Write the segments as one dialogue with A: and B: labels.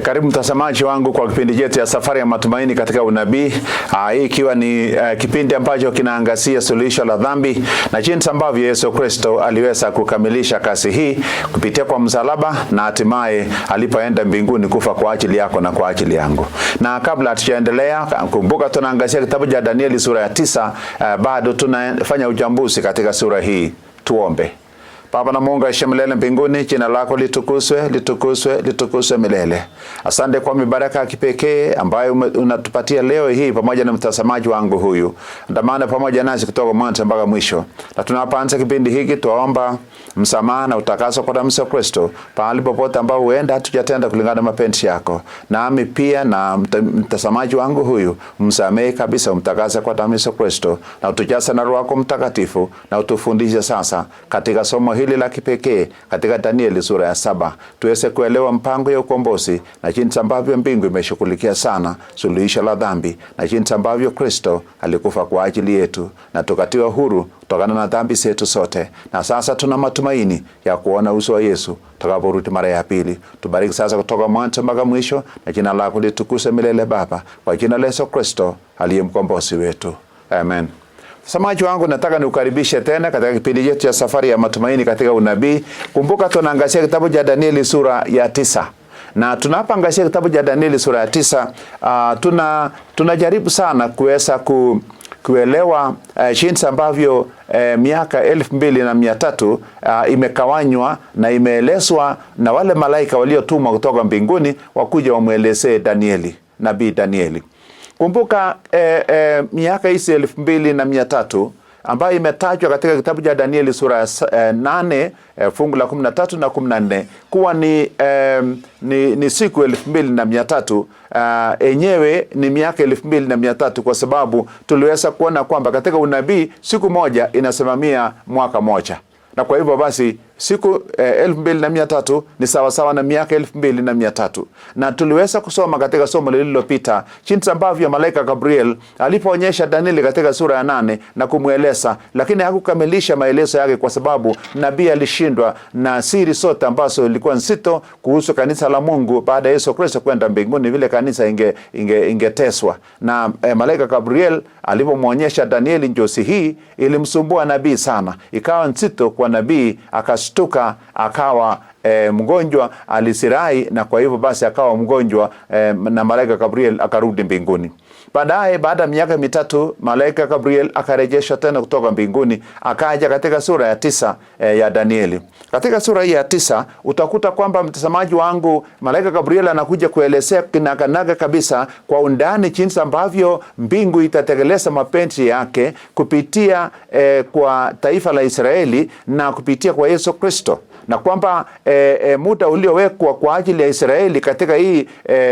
A: Karibu mtazamaji wangu kwa kipindi chetu ya safari ya matumaini katika unabii. Hii ikiwa ni kipindi ambacho kinaangazia suluhisho la dhambi na jinsi ambavyo Yesu Kristo aliweza kukamilisha kazi hii kupitia kwa msalaba na hatimaye alipoenda mbinguni kufa kwa ajili yako na kwa ajili yangu. Na kabla hatujaendelea, kumbuka tunaangazia kitabu cha Danieli sura ya 9, bado tunafanya uchambuzi katika sura hii. Tuombe. Baba na Mungu aishe milele mbinguni, jina lako litukuzwe, litukuzwe, litukuzwe milele. Asante kwa mibaraka ya kipekee ambayo unatupatia leo hii pamoja na mtazamaji wangu huyu. Andamana pamoja nasi kutoka mwanzo mpaka mwisho. Na tunapoanza kipindi hiki tuomba msamaha na utakaso kwa damu ya Kristo. Pahali popote ambao huenda hatujatenda kulingana na mapenzi yako. Nami pia na mtazamaji wangu huyu msamehe kabisa, umtakase kwa damu ya Kristo. Na utujaze na Roho yako Mtakatifu na utufundishe sasa katika somo hili la kipekee katika Danieli sura ya 7 tuweze kuelewa mpango ya ukombozi na jinsi ambavyo mbingu imeshughulikia sana suluhisho la dhambi na jinsi ambavyo Kristo alikufa kwa ajili yetu na tukatiwa huru kutokana na dhambi zetu sote. Na sasa tuna matumaini ya kuona uso wa Yesu tutakaporudi mara ya pili. Tubariki sasa kutoka mwanzo mpaka mwisho, na jina lako litukuzwe milele Baba, kwa jina la Yesu Kristo aliye mkombozi wetu. Amen. Mtazamaji wangu, nataka nikukaribishe tena katika kipindi chetu cha safari ya matumaini katika unabii. Kumbuka tunaangazia kitabu cha Danieli sura ya 9. Na tunapoangazia kitabu cha Danieli sura ya 9, tunajaribu sana kuweza kuelewa jinsi ambavyo miaka 2300 imekawanywa na imeelezwa na wale malaika waliotumwa kutoka mbinguni wakuja wamuelezee Danieli, nabii Danieli. Kumbuka miaka hizi 2300 ambayo imetajwa katika kitabu cha Danieli sura ya 8 fungu la 13 na 14 kuwa ni siku 2300. Enyewe ni miaka 2300 kwa sababu tuliweza kuona kwamba katika unabii siku moja inasimamia mwaka moja. Na kwa hivyo basi siku 2300 ni sawa na miaka 2300. Na tuliweza kusoma katika somo lililopita jinsi ambavyo malaika Gabriel alipoonyesha Danieli katika sura ya 8 na kumueleza, lakini hakukamilisha maelezo yake kwa sababu nabii alishindwa na siri zote ambazo ilikuwa nzito kuhusu kanisa la Mungu baada ya Yesu Kristo kwenda mbinguni, vile kanisa ingeteswa. Na malaika Gabriel alipomuonyesha Danieli njozi hii ilimsumbua nabii sana. Ikawa nzito kwa nabii, akashtuka, akawa mgonjwa, alisirai, na kwa hivyo basi akawa mgonjwa, na malaika Gabriel akarudi mbinguni. Baadaye baada ya miaka 3 malaika Gabriel akarejeshwa tena kutoka mbinguni, akaja katika sura ya 9 ya Danieli. Katika sura hii ya 9 utakuta kwamba mtazamaji wangu, malaika Gabriel anakuja kuelezea kinaganaga kabisa kwa undani jinsi ambavyo mbingu itatekeleza mapenzi yake kupitia kwa taifa la Israeli na kupitia kwa Yesu Kristo. Na kwamba muda uliowekwa kwa ajili ya Israeli katika hii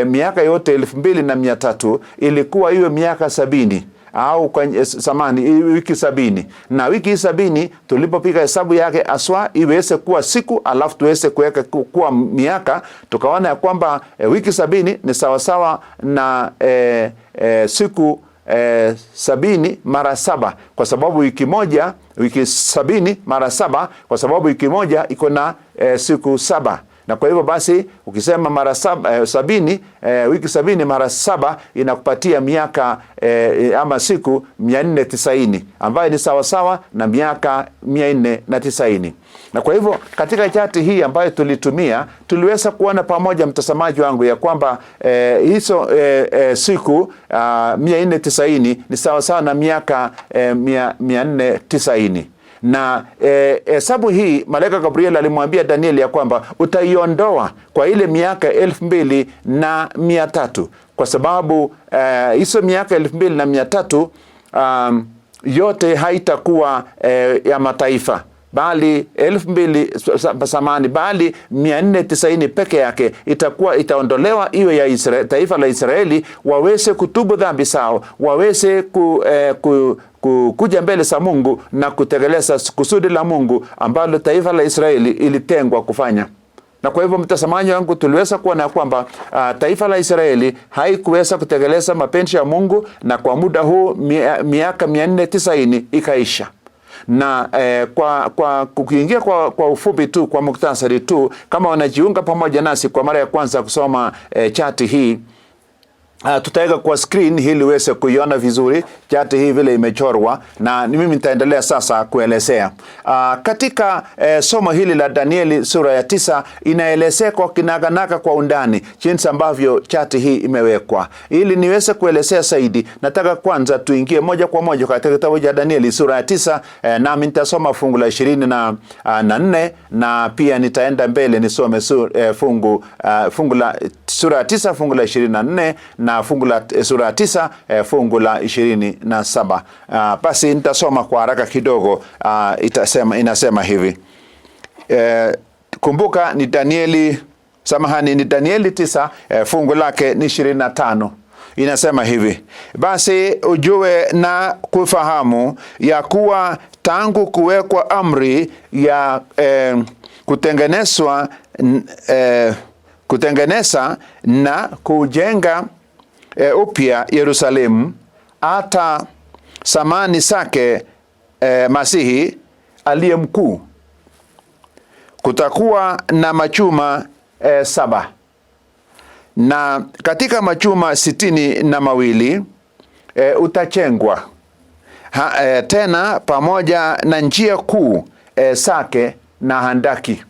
A: miaka yote 2300 ilikuwa hiyo miaka 70 au kwa samani wiki 70. Na wiki 70 tulipopiga hesabu yake aswa iweze kuwa siku alafu tuweze kuweka kuwa miaka, tukaona ya kwamba wiki 70 ni sawasawa na siku 70 mara 7, kwa sababu wiki 70 mara 7, kwa sababu wiki moja iko na siku 7. Na kwa hivyo basi ukisema mara 70, wiki 70 mara 7 inakupatia miaka ama siku 490, ambayo ni sawa na miaka 490. Na kwa hivyo katika chati hii ambayo tulitumia, tuliweza kuona pamoja mtazamaji wangu ya kwamba hizo siku 490 ni sawa na miaka 490. Na hesabu hii malaika Gabriel alimwambia Danieli ya kwamba utaiondoa kwa ile miaka 2300, kwa sababu hizo miaka 2300 yote haitakuwa ya mataifa, bali 490 peke yake itaondolewa iwe ya taifa la Israeli, waweze kutubu dhambi zao, waweze kuja mbele za Mungu na kutekeleza kusudi la Mungu ambalo taifa la Israeli ilitengwa kufanya. Na kwa hivyo mtazamaji wangu, tuliweza kuona kwamba taifa la Israeli haikuweza kutekeleza mapenzi ya Mungu, na kwa muda huu miaka 490 ikaisha. Na kwa kuingia kwa ufupi tu, kwa muktasari tu, kama wanajiunga pamoja nasi kwa mara ya kwanza kusoma chati hii, tutaweka kwa screen ili uweze kuiona vizuri chati hii vile imechorwa, na mimi nitaendelea sasa kuelezea. Katika somo hili la Danieli sura ya 9 inaelezea kwa kinaganaka kwa undani jinsi ambavyo chati hii imewekwa. Ili niweze kuelezea zaidi, nataka kwanza tuingie moja kwa moja katika kitabu cha Danieli sura ya 9, nami nitasoma fungu la 24 na pia nitaenda mbele nisome fungu la sura ya 9 fungu la 24 na fungu la sura ya 9 fungu la 27. Basi nitasoma kwa haraka kidogo. Inasema hivi. Kumbuka ni Danieli 9 fungu lake ni 25. Inasema hivi: basi ujue na kufahamu ya kuwa tangu kuwekwa amri ya kutengeneza na kujenga upya Yerusalemu, hata samani zake Masihi aliye mkuu, kutakuwa na machuma 7, na katika machuma 62 utachengwa tena pamoja na njia kuu zake na handaki.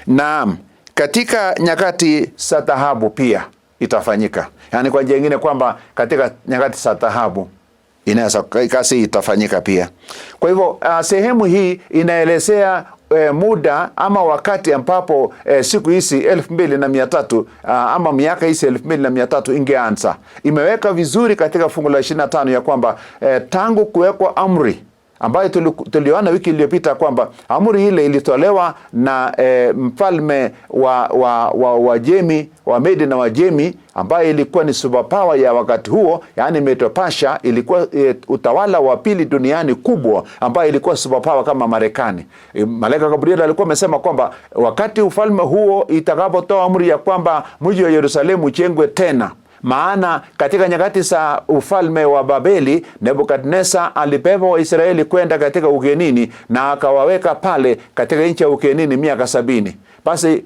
A: Naam, katika nyakati za dhahabu pia itafanyika. Yani kwa njia nyingine kwamba katika nyakati za dhahabu inaweza kasi itafanyika pia. Kwa hivyo sehemu hii inaelezea muda ama wakati ambapo siku hizi 2300 ama miaka hizi 2300 ingeanza. Imeweka vizuri katika fungu la 25 ya kwamba tangu kuwekwa amri ambayo tuliona wiki iliyopita kwamba amri ile ilitolewa na mfalme wa Jemi, wa Medi na Wajemi, ambaye ilikuwa ni superpower ya wakati huo, yani Medo-Pasha ilikuwa utawala wa pili duniani kubwa, ambaye ilikuwa superpower kama Marekani. Malaika Gabriel alikuwa amesema kwamba wakati ufalme huo itakapotoa amri ya kwamba mji wa Yerusalemu ujengwe tena, maana katika nyakati za ufalme wa Babeli, Nebukadneza alipewa Waisraeli kwenda katika ugenini na akawaweka pale katika nchi ya ugenini miaka 70. Basi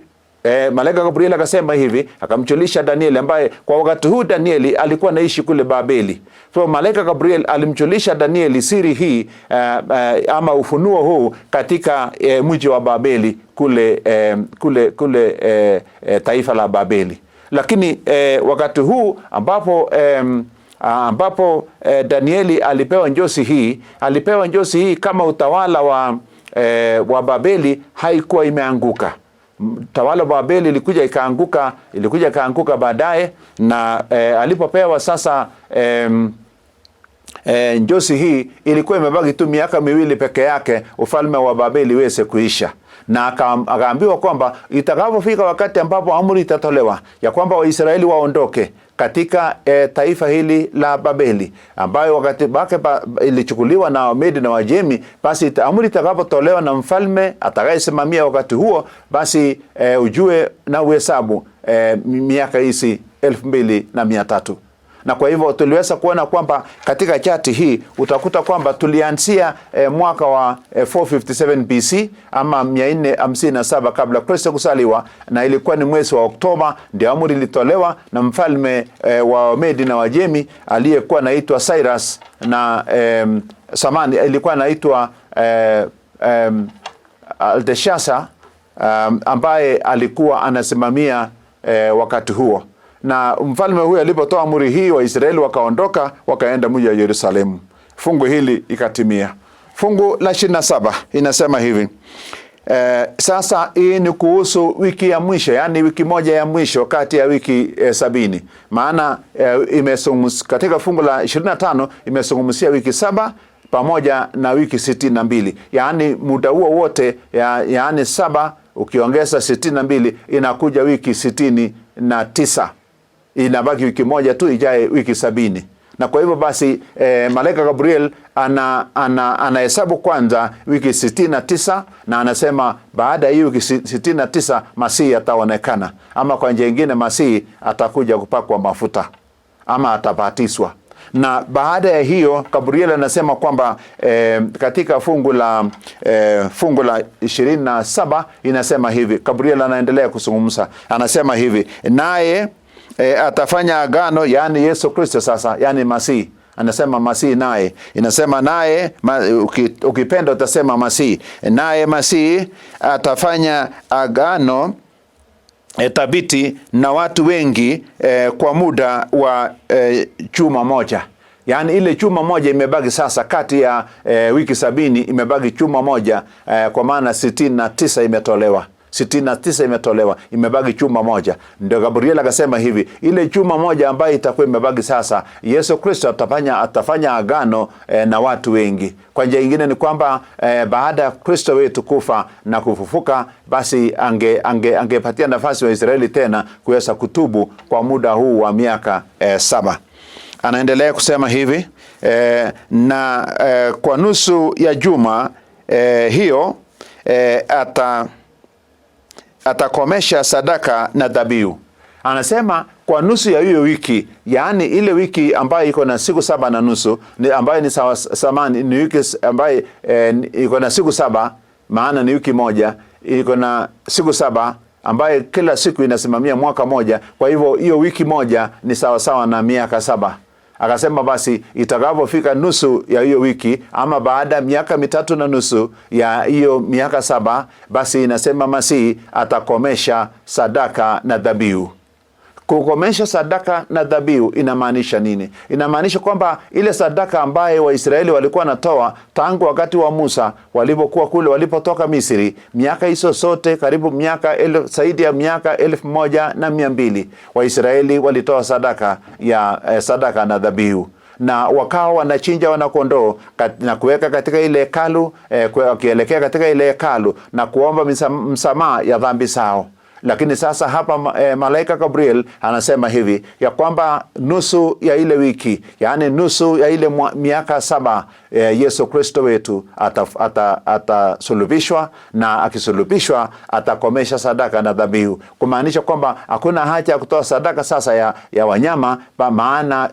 A: malaika Gabriel akasema hivi, akamjulisha Danieli, ambaye kwa wakati huu Danieli alikuwa naishi kule Babeli. So malaika Gabriel alimjulisha Danieli siri hii ama ufunuo huu katika mji wa Babeli kule taifa la Babeli. Lakini wakati huu ambapo Danieli alipewa njozi hii kama utawala wa Babeli haikuwa imeanguka. Utawala wa Babeli ilikuja ikaanguka baadaye, na alipopewa sasa njozi hii ilikuwa imebaki tu miaka 2 peke yake ufalme wa Babeli uweze kuisha. Na akaambiwa kwamba itakapofika wakati ambapo amri itatolewa ya kwamba Waisraeli waondoke katika taifa hili la Babeli, ambayo wakati wake ilichukuliwa na Wamedi na Wajemi, basi amri itakapotolewa na mfalme atakayesimamia wakati huo, basi ujue na uhesabu miaka hizi 2300. Na kwa hivyo tuliweza kuona kwamba katika chati hii utakuta kwamba tulianzia mwaka wa 457 BC ama 457 kabla Kristo kusaliwa, na ilikuwa ni mwezi wa Oktoba ndio amri ilitolewa na mfalme wa Medi na Wajemi aliyekuwa anaitwa Cyrus, na samani ilikuwa anaitwa Alteshasa, ambaye alikuwa anasimamia wakati huo. Na mfalme huyu alipotoa amri hii, Waisraeli wakaondoka wakaenda mji wa Yerusalemu. Fungu hili ikatimia. Fungu la 27 inasema hivi. Sasa hii ni kuhusu wiki ya mwisho, yani wiki moja ya mwisho kati ya wiki 70. Maana katika fungu la 25 imezungumzia wiki 7 pamoja na wiki 62. Yani muda huo wote yani 7 ukiongeza 62 inakuja wiki 69. Inabaki wiki moja tu ijaye wiki 70. Na kwa hivyo basi malaika Gabriel anahesabu kwanza wiki 69, na anasema baada ya hiyo wiki 69 Masihi ataonekana, ama kwa njia nyingine Masihi atakuja kupakwa mafuta ama atabatizwa. Na baada ya hiyo Gabriel anasema kwamba katika fungu la 27 inasema hivi. Gabriel anaendelea kuzungumza, anasema hivi, naye atafanya agano, yani Yesu Kristo sasa, yani Masihi. Anasema Masihi, naye inasema naye, ukipenda utasema Masihi, naye Masihi atafanya agano thabiti na watu wengi kwa muda wa juma moja. Yani ile juma moja imebaki sasa, kati ya wiki 70 imebaki juma moja, kwa maana 69 imetolewa. 69 imetolewa, imebaki juma moja. Ndio Gabriel akasema hivi, ile juma moja ambayo itakuwa imebaki sasa, Yesu Kristo atafanya agano na watu wengi. Kwa njia nyingine ni kwamba baada ya Kristo wetu kufa na kufufuka, basi angepatia nafasi wa Israeli tena kuweza kutubu kwa muda huu wa miaka 7. Anaendelea kusema hivi, kwa nusu ya juma hiyo atakomesha sadaka na dhabihu. Anasema kwa nusu ya hiyo wiki, yani ile wiki ambayo iko na siku 7 na nusu, ambayo ni samani, ni wiki ambayo iko na siku 7, maana ni wiki moja, iko na siku 7 ambayo kila siku inasimamia mwaka moja. Kwa hivyo hiyo wiki moja ni sawa na miaka 7. Akasema basi itakapofika nusu ya hiyo wiki, ama baada ya miaka 3 na nusu ya hiyo miaka 7, basi inasema Masihi atakomesha sadaka na dhabihu. Kukomesha sadaka na dhabihu inamaanisha nini? Inamaanisha kwamba ile sadaka ambaye Waisraeli walikuwa natoa tangu wakati wa Musa walipokuwa kule, walipotoka Misri, miaka hizo sote, karibu zaidi ya miaka 1200 Waisraeli walitoa sadaka na dhabihu, na wakawa wanachinja wanakondoo na kuweka katika ile hekalu, wakielekea katika ile hekalu na kuomba msamaha ya dhambi zao. Lakini sasa hapa malaika Gabriel anasema hivi ya kwamba nusu ya ile wiki, yani nusu ya ile miaka 7, Yesu Kristo wetu atasulubishwa, na akisulubishwa atakomesha sadaka na dhabihu. Kumaanisha kwamba hakuna haja ya kutoa sadaka sasa ya wanyama, maana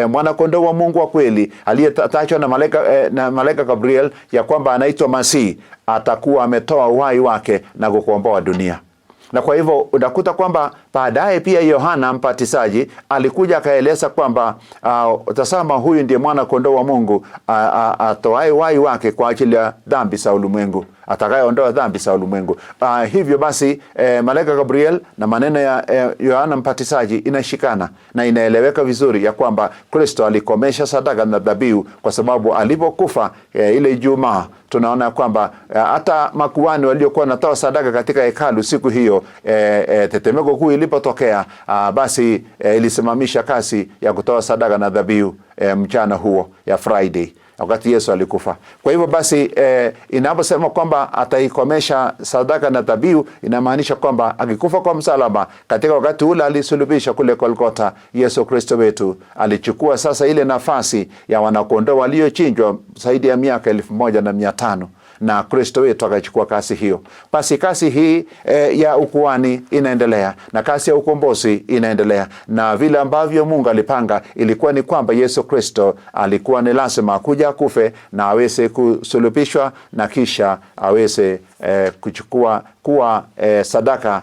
A: mwana kondoo wa Mungu wa kweli aliyetajwa na malaika Gabriel ya kwamba anaitwa Masihi atakuwa ametoa uhai wake na kukomboa dunia. Na kwa hivyo unakuta kwamba baadaye pia Yohana Mbatizaji alikuja akaeleza kwamba tazama, huyu ndiye mwana kondoo wa Mungu atoaye uhai wake kwa ajili ya dhambi za ulimwengu, atakayeondoa dhambi za ulimwengu. Hivyo basi malaika Gabriel na maneno ya Yohana Mbatizaji inashikana na inaeleweka vizuri ya kwamba Kristo alikomesha sadaka na dhabihu, kwa sababu alipokufa ile Ijumaa tunaona kwamba hata makuhani waliokuwa natoa sadaka katika hekalu siku hiyo, tetemeko kuu ilipotokea, basi ilisimamisha kazi ya kutoa sadaka na dhabihu mchana huo ya Friday, wakati Yesu alikufa. Kwa hivyo basi inaposema kwamba ataikomesha sadaka na dhabihu, inamaanisha kwamba akikufa kwa msalaba katika wakati ule alisulubishwa kule Golgotha, Yesu Kristo wetu alichukua sasa ile nafasi ya wanakondoo waliochinjwa zaidi ya miaka 1500, na Kristo wetu akachukua kasi hiyo. Basi kasi hii ya ukuhani inaendelea, na kasi ya ukombozi inaendelea, na vile ambavyo Mungu alipanga ilikuwa ni kwamba Yesu Kristo alikuwa ni lazima kuja kufe na aweze kusulubishwa na kisha aweze kuwa sadaka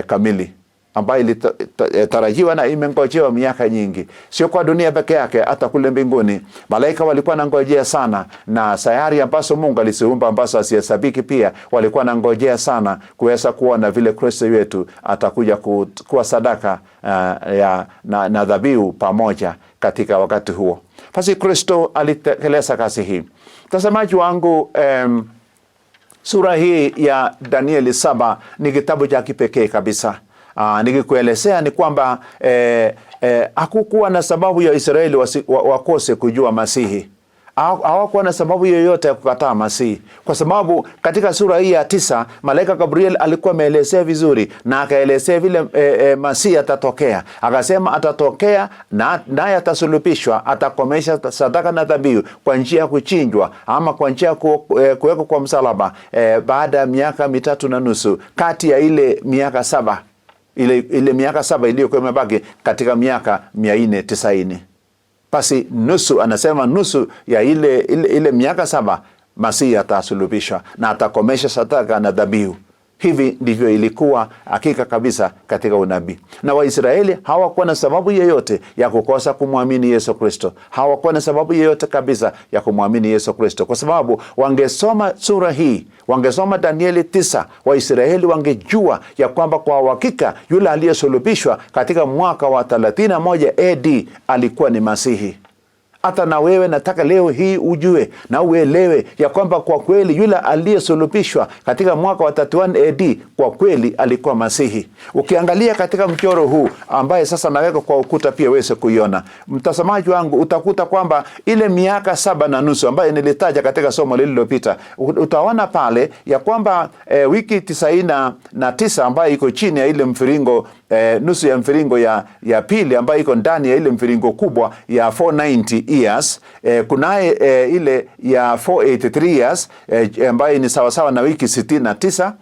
A: kamili ambayo ilitarajiwa na imengojewa miaka nyingi, sio kwa dunia peke yake, hata kule mbinguni malaika walikuwa nangojea sana, na sayari ambazo Mungu aliziumba ambazo asiyesabiki pia walikuwa nangojea sana kuweza kuona vile Kristo wetu atakuja kuwa sadaka na dhabihu pamoja katika wakati huo. Basi Kristo alitekeleza kazi hii. Mtazamaji wangu, sura hii ya Danieli 7 ni kitabu cha kipekee kabisa. Nikikuelezea ni kwamba hakukuwa na sababu ya Israeli wakose kujua Masihi. Hawakuwa na sababu yoyote ya kukataa Masihi, kwa sababu katika sura hii ya 9 malaika Gabriel alikuwa ameelezea vizuri, na akaelezea vile Masihi atatokea. Akasema atatokea naye atasulubishwa, atakomesha sadaka na dhabihu kwa njia ya kuchinjwa, ama kwa njia ya kuwekwa kwa msalaba, baada ya miaka 3 na nusu, kati ya ile miaka 7, ile miaka 7 iliyokuwa imebaki katika miaka 490. Basi nusu, anasema nusu ya ile miaka 7 Masihi atasulubishwa na atakomesha sadaka na dhabihu. Hivi ndivyo ilikuwa hakika kabisa katika unabii. Na Waisraeli hawakuwa na sababu yoyote ya kukosa kumwamini Yesu Kristo. Hawakuwa na sababu yoyote kabisa ya kumwamini Yesu Kristo, kwa sababu wangesoma sura hii, wangesoma Danieli 9, Waisraeli wangejua ya kwamba kwa hakika yule aliyesulubishwa katika mwaka wa 31 AD alikuwa ni Masihi. Hata na wewe nataka leo hii ujue na uelewe ya kwamba kwa kweli yule aliyesulubishwa katika mwaka wa 31 AD kwa kweli alikuwa Masihi. Ukiangalia katika mchoro huu ambaye sasa naweka kwa ukuta pia wewe kuiona, mtazamaji wangu, utakuta kwamba ile miaka 7.5 ambayo nilitaja katika somo lililopita, utaona pale ya kwamba wiki 99 ambayo iko chini ya ile mviringo, nusu ya mviringo ya pili ambayo iko ndani ya ile mviringo kubwa ya 490 years, kunaye ile ya 483 years ambayo ni sawasawa na wiki 69.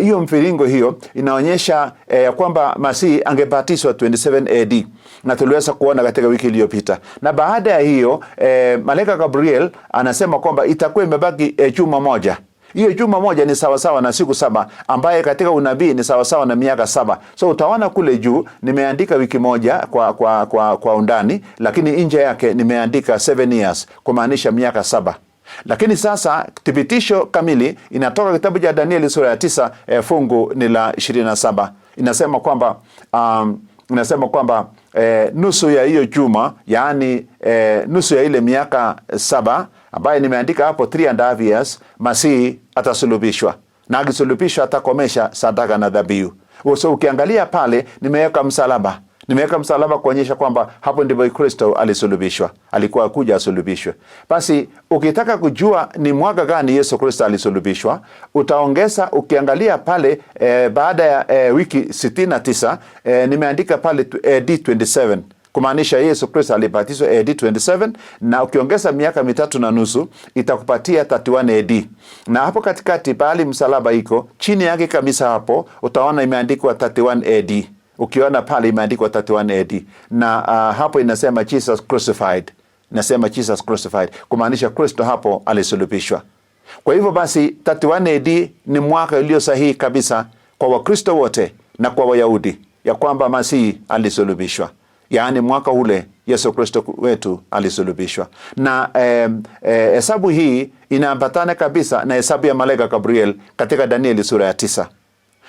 A: Hiyo mviringo hiyo inaonyesha kwamba Masihi angebatizwa 27 AD, na tuliweza kuona katika wiki iliyopita. Na baada ya hiyo malaika Gabriel anasema kwamba itakuwa imebaki juma moja. Hiyo juma moja ni sawasawa na siku 7 ambaye katika unabii ni sawasawa na miaka 7. So utaona kule juu nimeandika wiki moja kwa undani, lakini nje yake nimeandika 7 years kumaanisha miaka 7. Lakini sasa thibitisho kamili inatoka kitabu cha Danieli sura ya 9 fungu ni la 27. Inasema kwamba nusu ya hiyo juma, yani nusu ya ile miaka 7 ambaye nimeandika hapo 3.5 years, Masihi atasulubishwa, na akisulubishwa atakomesha sadaka na dhabihu. So ukiangalia pale nimeweka msalaba kuonyesha kwamba hapo ndipo Kristo alisulubishwa, alikuwa kuja asulubishwe. Basi ukitaka kujua ni mwaka gani Yesu Kristo alisulubishwa, utaongeza ukiangalia pale baada ya wiki 69 nimeandika pale AD 27, kumaanisha Yesu Kristo alibatizwa AD 27, na ukiongeza miaka 3.5 itakupatia 31 AD. Na hapo katikati pale msalaba iko chini yake kabisa, hapo utaona imeandikwa 31 AD. Ukiona pale imeandikwa 31 AD, na hapo inasema Jesus crucified. Inasema Jesus crucified, kumaanisha Kristo hapo alisulubishwa. Kwa hivyo basi 31 AD ni mwaka ulio sahihi kabisa kwa Wakristo wote na kwa Wayahudi ya kwamba Masihi alisulubishwa. Yaani mwaka ule Yesu Kristo wetu alisulubishwa. Na hesabu hii inaambatana kabisa na hesabu ya malaika Gabriel katika Danieli sura ya 9.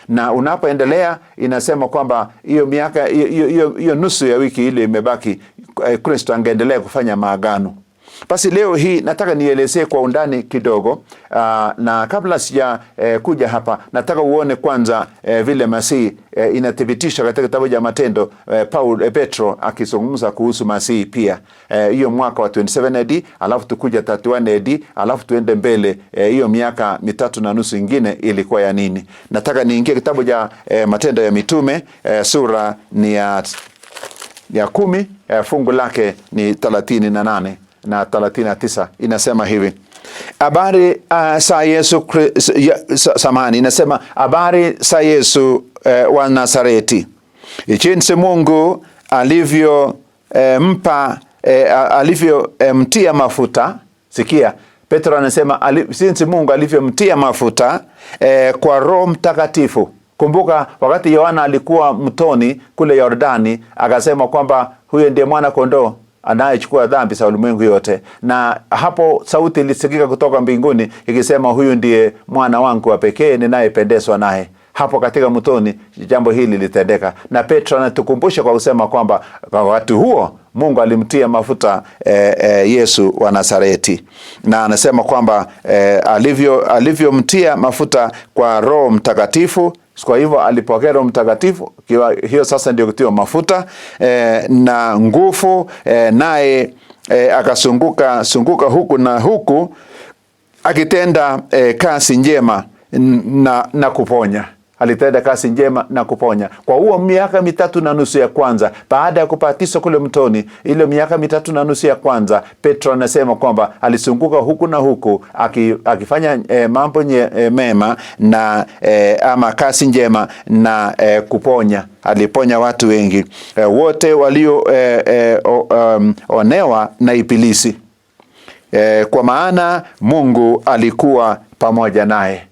A: Na unapoendelea inasema kwamba hiyo miaka hiyo nusu ya wiki ile imebaki, Kristo angeendelea kufanya maagano. Basi leo hii nataka nielezee kwa undani kidogo, na kabla sija kuja hapa nataka uone kwanza vile Masihi inathibitisha katika kitabu cha Matendo, Petro akizungumza kuhusu Masihi pia hiyo mwaka wa 27 AD, alafu tukuja 31 AD, alafu tuende mbele hiyo miaka 3.5 ingine ilikuwa ya nini. Nataka niingie kitabu cha Matendo ya Mitume sura ni ya 10, fungu lake ni 38 na 39. Inasema hivi: habari za Yesu samani, inasema habari za Yesu wa Nazareti, jinsi Mungu alivyomtia mafuta. Sikia, Petro anasema jinsi Mungu alivyomtia mafuta kwa Roho Mtakatifu. Kumbuka wakati Yohana alikuwa mtoni kule Yordani, akasema kwamba huyo ndiye mwana kondoo anayechukua dhambi za ulimwengu yote, na hapo sauti ilisikika kutoka mbinguni ikisema, huyu ndiye mwana wangu wa pekee ninayependezwa naye. Hapo katika mtoni jambo hili litendeka, na Petro anatukumbusha kwa kusema kwamba kwa wakati huo Mungu alimtia mafuta Yesu wa Nazareti, na anasema kwamba alivyomtia mafuta kwa Roho Mtakatifu. Kwa hivyo alipokea Roho Mtakatifu, hiyo sasa ndio kutiwa mafuta na nguvu, naye akasunguka huku na huku akitenda kazi njema na kuponya. alitenda kazi njema na kuponya. Kwa huo miaka 3.5 ya kwanza baada ya kubatizwa kule mtoni, ile miaka 3.5 ya kwanza, Petro anasema kwamba alizunguka huku na huku akifanya mambo mema na ama kazi njema na kuponya. Aliponya watu wengi, wote walio onewa na ibilisi, kwa maana Mungu alikuwa pamoja naye.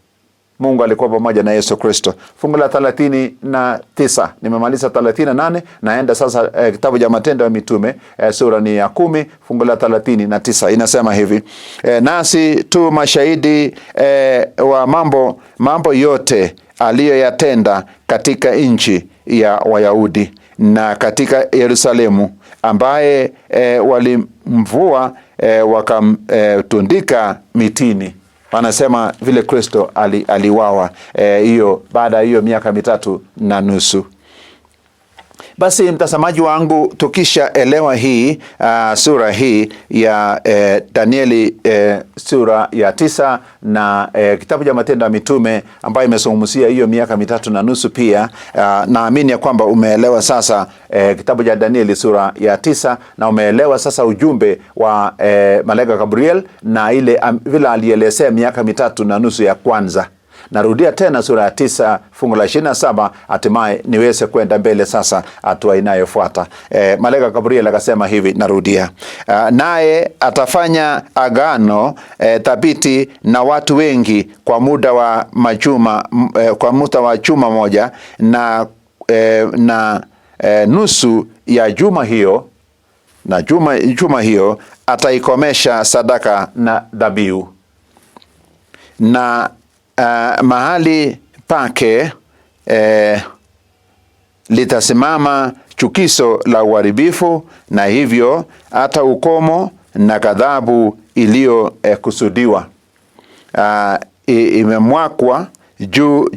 A: Mungu alikuwa pamoja na Yesu Kristo. Fungu la 39, nimemaliza 38, naenda sasa kitabu cha Matendo ya Mitume, sura ni ya 10, fungu la 39 inasema hivi: nasi tu mashahidi wa mambo yote aliyoyatenda katika nchi ya Wayahudi na katika Yerusalemu, ambaye walimvua wakamtundika mitini. Wanasema vile Kristo aliwawa hiyo baada ya hiyo miaka 3.5. Basi mtazamaji wangu, tukisha elewa hii sura hii ya Danieli, sura ya 9 na kitabu cha Matendo ya Mitume ambayo imezungumzia hiyo miaka 3.5 pia, naamini ya kwamba umeelewa sasa kitabu cha Danieli sura ya 9, na umeelewa sasa ujumbe wa malaika Gabriel na ile vile alielezea miaka 3.5 ya kwanza. Narudia tena sura ya 9 fungu la 27, hatimaye niweze kwenda mbele sasa hatua inayofuata. Malaika Gabriel akasema hivi, narudia: naye atafanya agano thabiti na watu wengi kwa muda wa juma moja, na nusu ya juma hiyo, na juma hiyo ataikomesha sadaka na dhabihu, na mahali pake litasimama chukizo la uharibifu, na hivyo hata ukomo na ghadhabu iliyo kusudiwa imemwakwa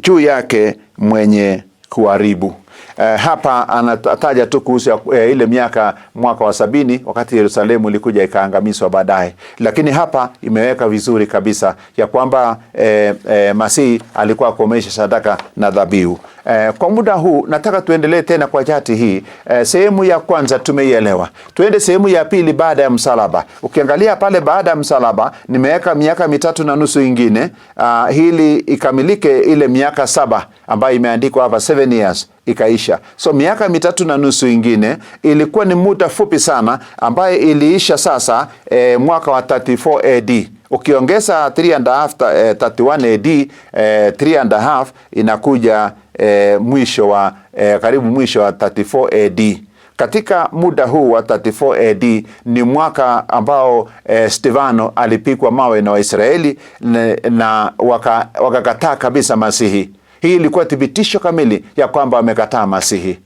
A: juu yake mwenye kuharibu. Hapa anataja tu kuhusu ile mwaka wa 70 wakati Yerusalemu ilikuja ikaangamizwa baadaye, lakini hapa imeweka vizuri kabisa ya kwamba Masihi alikuwa kuomesha sadaka na dhabihu. Kwa muda huu nataka tuendelee tena kwa chati hii. Sehemu ya kwanza tumeielewa, tuende sehemu ya pili baada ya msalaba. Ukiangalia pale baada ya msalaba nimeweka miaka 3.5 ingine, hili ikamilike ile miaka 7 ambayo imeandikwa hapa 7 years ikaisha. So miaka 3.5 ingine ilikuwa ni muda fupi sana ambaye iliisha sasa mwaka wa 34 AD. Ukiongeza 3.5 31 AD, 3.5 inakuja mwisho wa karibu mwisho wa 34 AD. Katika muda huu wa 34 AD ni mwaka ambao Stefano alipigwa mawe na Waisraeli na wakakataa kabisa Masihi. Hii ilikuwa thibitisho kamili ya kwamba wamekataa Masihi.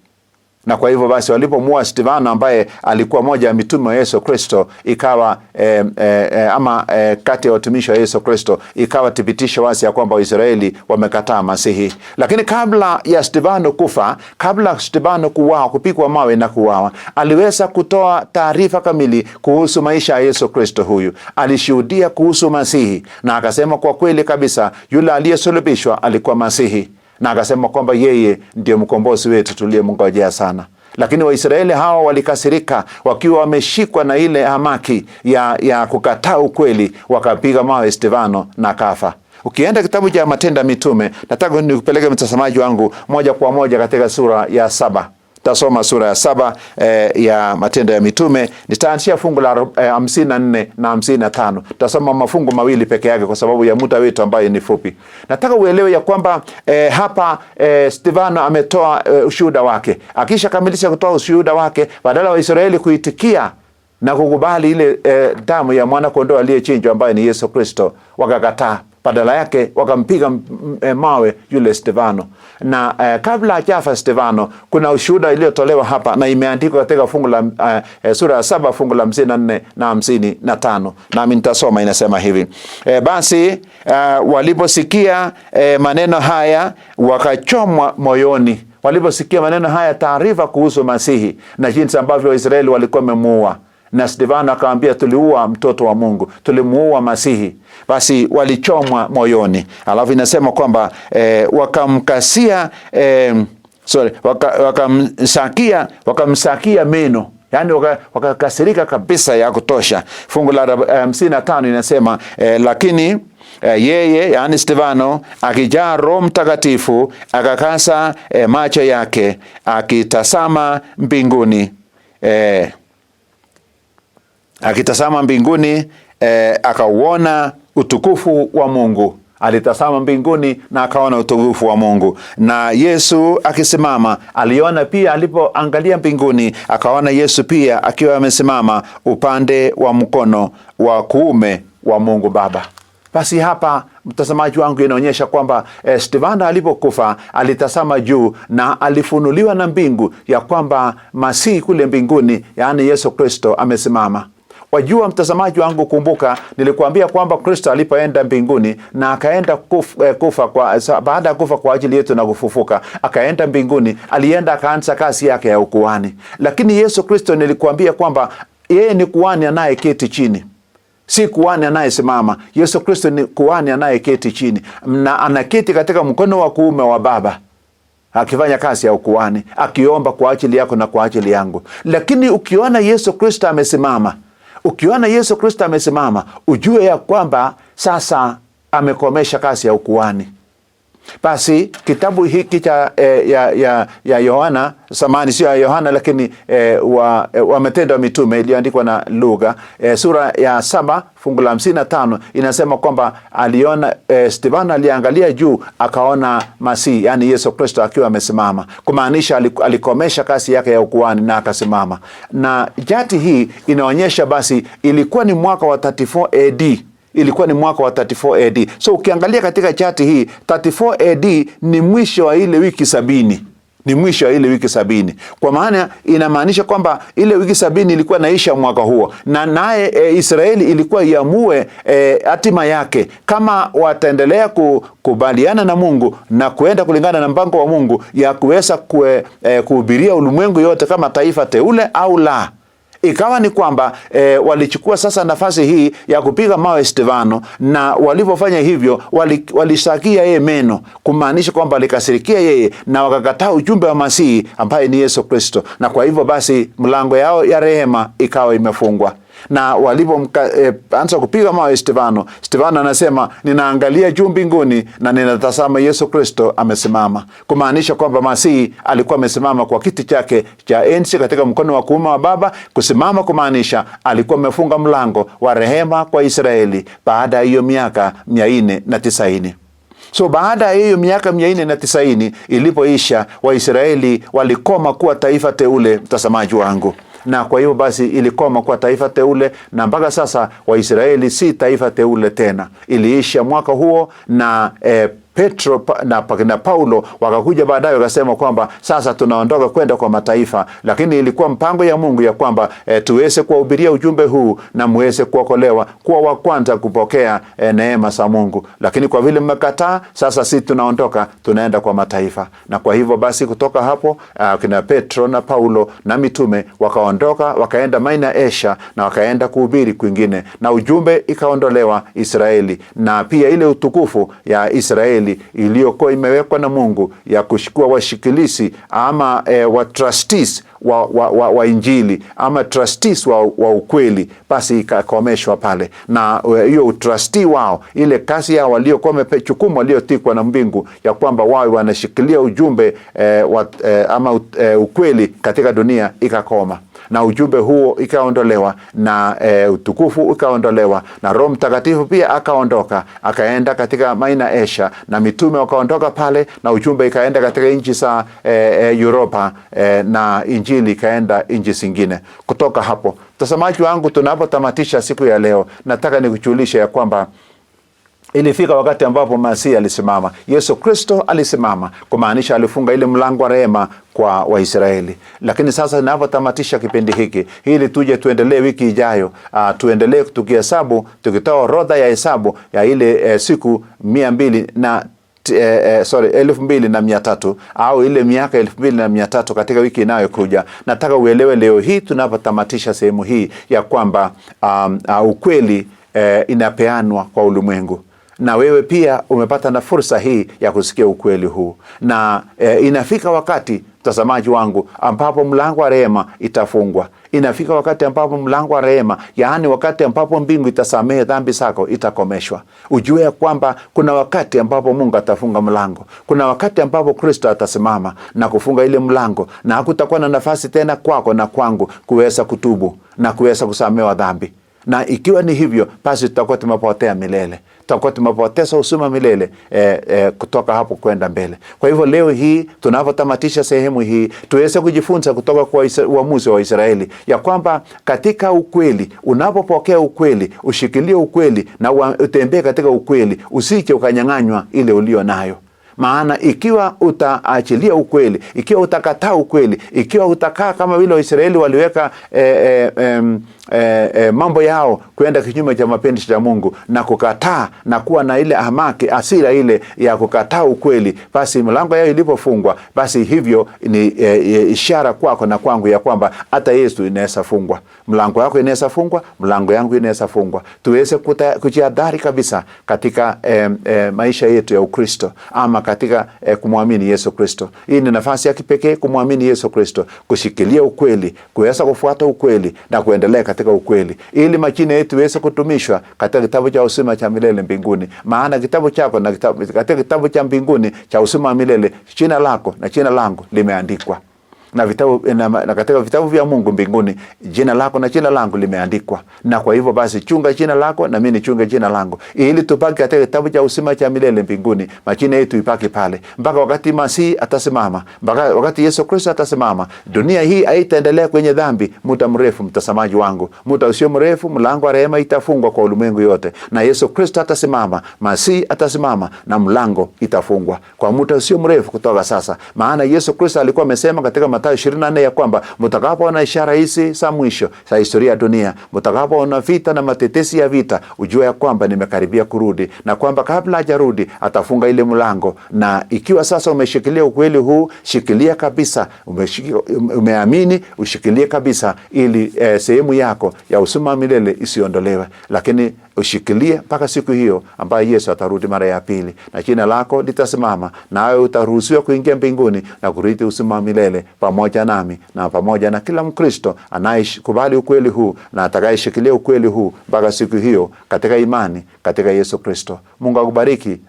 A: Na kwa hivyo basi walipomua Stefano ambaye alikuwa moja ya mitume wa Yesu Kristo, ikawa kati ya watumishi wa Yesu Kristo, ikawa thibitisho wazi ya kwamba Waisraeli wamekataa Masihi. Lakini kabla ya Stefano kufa, kabla Stefano kupigwa mawe na kuuawa, aliweza kutoa taarifa kamili kuhusu maisha ya Yesu Kristo. Huyu alishuhudia kuhusu Masihi na akasema kwa kweli kabisa yule aliyesulubishwa alikuwa Masihi, na akasema kwamba yeye ndiye mkombozi wetu tuliyemngojea sana. Lakini Waisraeli hawa walikasirika, wakiwa wameshikwa na ile hamaki ya kukataa ukweli, wakapiga mawe Stefano na kafa. Ukienda kitabu cha Matendo ya Mitume, nataka nikupeleke mtazamaji wangu moja kwa moja katika sura ya 7. Tasoma sura ya 7 ya Matendo ya Mitume. Nitaanzia fungu la 54 na 55. Tasoma mafungu mawili peke yake kwa sababu ya muda wetu ambayo ni fupi. Nataka uelewe ya kwamba hapa Stefano ametoa ushuhuda wake. Akisha kamilisha kutoa ushuhuda wake, badala wa Israeli kuitikia na kukubali ile damu ya mwana kondoo aliyechinjwa ambaye ni Yesu Kristo, wakakataa. Badala yake wakampiga mawe yule Stefano. Na kabla hajafa Stefano, kuna ushuhuda iliyotolewa hapa na imeandikwa katika fungu la sura ya 7 fungu la 54 na 55. Nami nitasoma, inasema hivi: basi waliposikia maneno haya wakachomwa moyoni. Waliposikia maneno haya, taarifa kuhusu Masihi na jinsi ambavyo Waisraeli walikuwa wamemuua, Na Stefano akamwambia, tuliua mtoto wa Mungu, tulimuua Masihi. Basi walichomwa moyoni. Alafu inasema kwamba wakamsakia meno. Yani wakakasirika kabisa ya kutosha. Fungu la 55 inasema lakini yeye, yani Stefano, akijaa Roho Mtakatifu akakasa macho yake akitazama mbinguni. Akitazama mbinguni akauona utukufu wa Mungu. Alitazama mbinguni na akaona utukufu wa Mungu. Na Yesu akisimama, aliona pia, alipoangalia mbinguni akaona Yesu pia akiwa amesimama upande wa mkono wa kuume wa Mungu Baba. Basi hapa, mtazamaji wangu, inaonyesha kwamba Stefano alipokufa alitazama juu na alifunuliwa na mbingu ya kwamba Masihi kule mbinguni, yaani Yesu Kristo, amesimama. Wajua mtazamaji wangu, kumbuka nilikuambia kwamba Kristo alipoenda mbinguni na akaenda kufa baada ya kufa kwa ajili yetu na kufufuka, akaenda mbinguni, alienda akaanza kazi yake ya ukuhani. Lakini Yesu Kristo, nilikuambia kwamba yeye ni kuhani anayeketi chini, si kuhani anayesimama. Yesu Kristo ni kuhani anayeketi chini, na anaketi katika mkono wa kuume wa Baba, akifanya kazi ya ukuhani, akiomba kwa ajili yako na kwa ajili yangu. Lakini ukiona Yesu Kristo amesimama, ujue ya kwamba sasa amekomesha kazi ya ukuhani. Basi kitabu hiki cha ya Yohana, samani sio ya Yohana lakini wa Matendo ya Mitume iliyoandikwa na Luka, sura ya 7 fungu la 55 inasema kwamba aliona Stefano aliangalia juu akaona Masihi, yani Yesu Kristo akiwa amesimama, kumaanisha alikomesha kazi yake ya ukuhani na akasimama. Na jati hii inaonyesha basi ilikuwa ni mwaka wa 34 AD. Ilikuwa ni mwaka wa 34 AD. So ukiangalia katika chati hii 34 AD ni mwisho wa ile wiki 70. Ni mwisho wa ile wiki 70. Kwa maana inamaanisha kwamba ile wiki 70 ilikuwa naisha mwaka huo. Na naye Israeli ilikuwa iamue hatima yake, kama wataendelea kukubaliana na Mungu na kuenda kulingana na mpango wa Mungu ya kuweza kuhubiria ulimwengu yote kama taifa teule au la. Ikawa ni kwamba walichukua sasa nafasi hii ya kupiga mawe Stefano, na walipofanya hivyo walisakia yeye meno, kumaanisha kwamba walikasirikia yeye na wakakataa ujumbe wa Masihi ambaye ni Yesu Kristo. Na kwa hivyo basi mlango yao ya rehema ikawa imefungwa. Na walipoanza kupiga mawe Stefano anasema, ninaangalia juu mbinguni na ninatazama Yesu Kristo amesimama, kumaanisha kwamba Masihi alikuwa amesimama kwa kiti chake cha enzi katika mkono wa kuume wa Baba. Kusimama kumaanisha alikuwa amefunga mlango wa rehema kwa Israeli baada ya hiyo miaka 490. So baada ya hiyo miaka 490 ilipoisha, Waisraeli walikoma kuwa taifa teule, mtazamaji wangu. Na kwa hiyo basi ilikoma kwa taifa teule, na mpaka sasa Waisraeli si taifa teule tena. Iliisha mwaka huo, na Petro na Paulo wakakuja baadaye wakasema kwamba sasa tunaondoka kwenda kwa mataifa. Lakini ilikuwa mpango ya Mungu ya kwamba tuweze kuwahubiria ujumbe huu na muweze kuokolewa, kuwa wa kwanza kupokea neema za Mungu. Lakini kwa vile mmekataa, sasa sisi tunaondoka, tunaenda kwa mataifa. Na kwa hivyo basi kutoka hapo kina Petro na Paulo na mitume wakaondoka, wakaenda Maina Asia na wakaenda kuhubiri kwingine, na ujumbe ikaondolewa Israeli, na pia ile utukufu ya Israeli iliyokuwa imewekwa na Mungu ya kushikua washikilisi ama wa trustees wa Injili ama trustees wa ukweli, basi ikakomeshwa pale. Na hiyo utrustee wao, ile kazi yao waliokuwa wamechukumu, waliotikwa na mbingu ya kwamba wao wanashikilia ujumbe ama ukweli katika dunia, ikakoma. Na ujumbe huo ikaondolewa, na utukufu ukaondolewa, na Roho Mtakatifu pia akaondoka, akaenda katika Maina Asia, na mitume wakaondoka pale, na ujumbe ikaenda katika nchi za Europa, na Injili ikaenda nchi zingine. Kutoka hapo, mtazamaji wangu, tunapotamatisha siku ya leo, nataka nikujulishe ya kwamba ilifika wakati ambapo Masihi alisimama. Yesu Kristo alisimama, kumaanisha alifunga ile mlango wa rehema kwa Waisraeli. Lakini sasa ninapotamatisha kipindi hiki, ili tuje tuendelee wiki ijayo, tuendelee tukihesabu, tukitoa orodha ya hesabu ya ile siku 290 2300 au ile miaka 2300 katika wiki inayokuja. Nataka uelewe leo hii tunapotamatisha sehemu hii ya kwamba ukweli inapeanwa kwa ulimwengu, na wewe pia umepata na fursa hii ya kusikia ukweli huu, na inafika wakati, mtazamaji wangu, ambapo mlango wa rehema itafungwa. Inafika wakati ambapo mlango wa rehema, yaani wakati ambapo mbingu itasamehe dhambi zako, itakomeshwa. Ujue ya kwamba kuna wakati ambapo Mungu atafunga mlango. Kuna wakati ambapo Kristo atasimama na kufunga ile mlango, na hakutakuwa na nafasi tena kwako na kwangu kuweza kutubu na kuweza kusamehewa dhambi. Na ikiwa ni hivyo, basi tutakuwa tumepotea milele. Tutakuwa tumepoteza uzima milele kutoka hapo kwenda mbele. Kwa hivyo leo hii tunapotamatisha sehemu hii, tuweze kujifunza kutoka kwa uamuzi wa Israeli ya kwamba katika ukweli, unapopokea ukweli, ushikilie ukweli na utembee katika ukweli, usije ukanyang'anywa ile ulio nayo. Maana ikiwa utaachilia ukweli, ikiwa utakataa ukweli, ikiwa utakaa kama vile Waisraeli waliweka mambo yao kwenda kinyume cha mapenzi ya Mungu na kukataa na kuwa na ile hamaki, asira ile ya kukataa ukweli, basi mlango yao ilipofungwa, basi hivyo ni ishara kwako na kwangu ya kwamba hata Yesu inaweza fungwa. Mlango wako inaweza fungwa, mlango yangu inaweza fungwa. Tuweze kujihadhari kabisa katika maisha yetu ya Ukristo, ama katika kumwamini Yesu Kristo. Hii ni nafasi ya kipekee kumwamini Yesu Kristo, kushikilia ukweli, kuweza kufuata ukweli na kuendelea katika ukweli, ili majina yetu iweze kutumishwa katika kitabu cha uzima cha milele mbinguni. Maana kitabu chako na katika kitabu cha mbinguni cha uzima wa milele, jina lako na jina langu limeandikwa. Na katika vitabu vya Mungu mbinguni, jina lako na jina langu limeandikwa. Na kwa hivyo basi, chunga jina lako na mimi nichunge jina langu, ili tupaki katika kitabu cha uzima cha milele mbinguni. Majina yetu ipaki pale mpaka wakati Masihi atasimama, mpaka wakati Yesu Kristo atasimama. Dunia hii haitaendelea kwenye dhambi muda mrefu, mtazamaji wangu. Muda usio mrefu mlango wa rehema itafungwa kwa ulimwengu yote, na Yesu Kristo atasimama, Masihi atasimama, na mlango itafungwa kwa muda usio mrefu kutoka sasa. Maana Yesu Kristo alikuwa amesema katika Mathayo 24 ya kwamba mtakapoona ishara hizi za mwisho za historia ya dunia, mtakapoona vita na matetesi ya vita, ujue ya kwamba nimekaribia kurudi, na kwamba kabla hajarudi atafunga ile mlango. Na ikiwa sasa umeshikilia ukweli huu, shikilia kabisa. Umeamini, ushikilie kabisa, ili sehemu yako ya uzima milele isiondolewe. Lakini ushikilie mpaka siku hiyo ambayo Yesu atarudi mara ya pili, na jina lako litasimama, nawe utaruhusiwa kuingia mbinguni na kurithi uzima milele pamoja nami na pamoja na kila Mkristo anayekubali ukweli huu na atakayeshikilia ukweli huu mpaka siku hiyo, katika imani katika Yesu Kristo. Mungu akubariki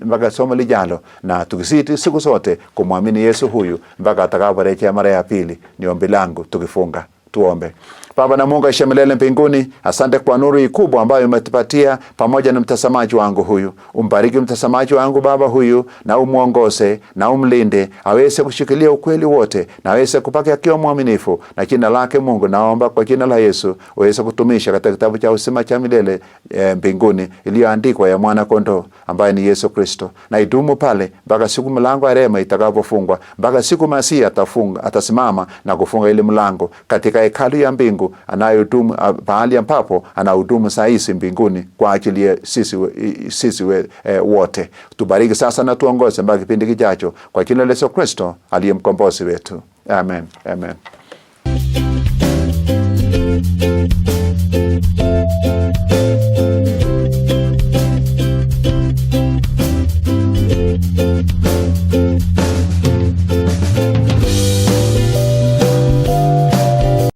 A: mpaka somo lijalo, na tukisiti siku zote kumwamini Yesu huyu mpaka atakaporejea mara ya pili. Ni ombi langu tukifunga. Tuombe. Baba na Mungu aishiye milele mbinguni, asante kwa nuru kubwa ambayo umetupatia pamoja na mtazamaji wangu huyu. Umbariki mtazamaji wangu Baba huyu, na umuongoze na umlinde, aweze kushikilia ukweli wote, na aweze kupaki akiwa mwaminifu. Na jina lake Mungu naomba kwa jina la Yesu, uweze kutumisha katika kitabu cha uzima cha milele mbinguni, iliyoandikwa ya mwana kondoo ambaye ni Yesu Kristo. Na idumu pale mpaka siku mlango wa rehema itakapofungwa, mpaka siku Masihi atasimama na kufunga ile mlango katika hekalu ya mbingu anayohudumu, pahali ambapo anahudumu saa hizi mbinguni kwa ajili ya sisi wote. Tubariki sasa na tuongoze mpaka kipindi kijacho, kwa jina la Yesu Kristo aliye mkombozi wetu. Amen. Amen.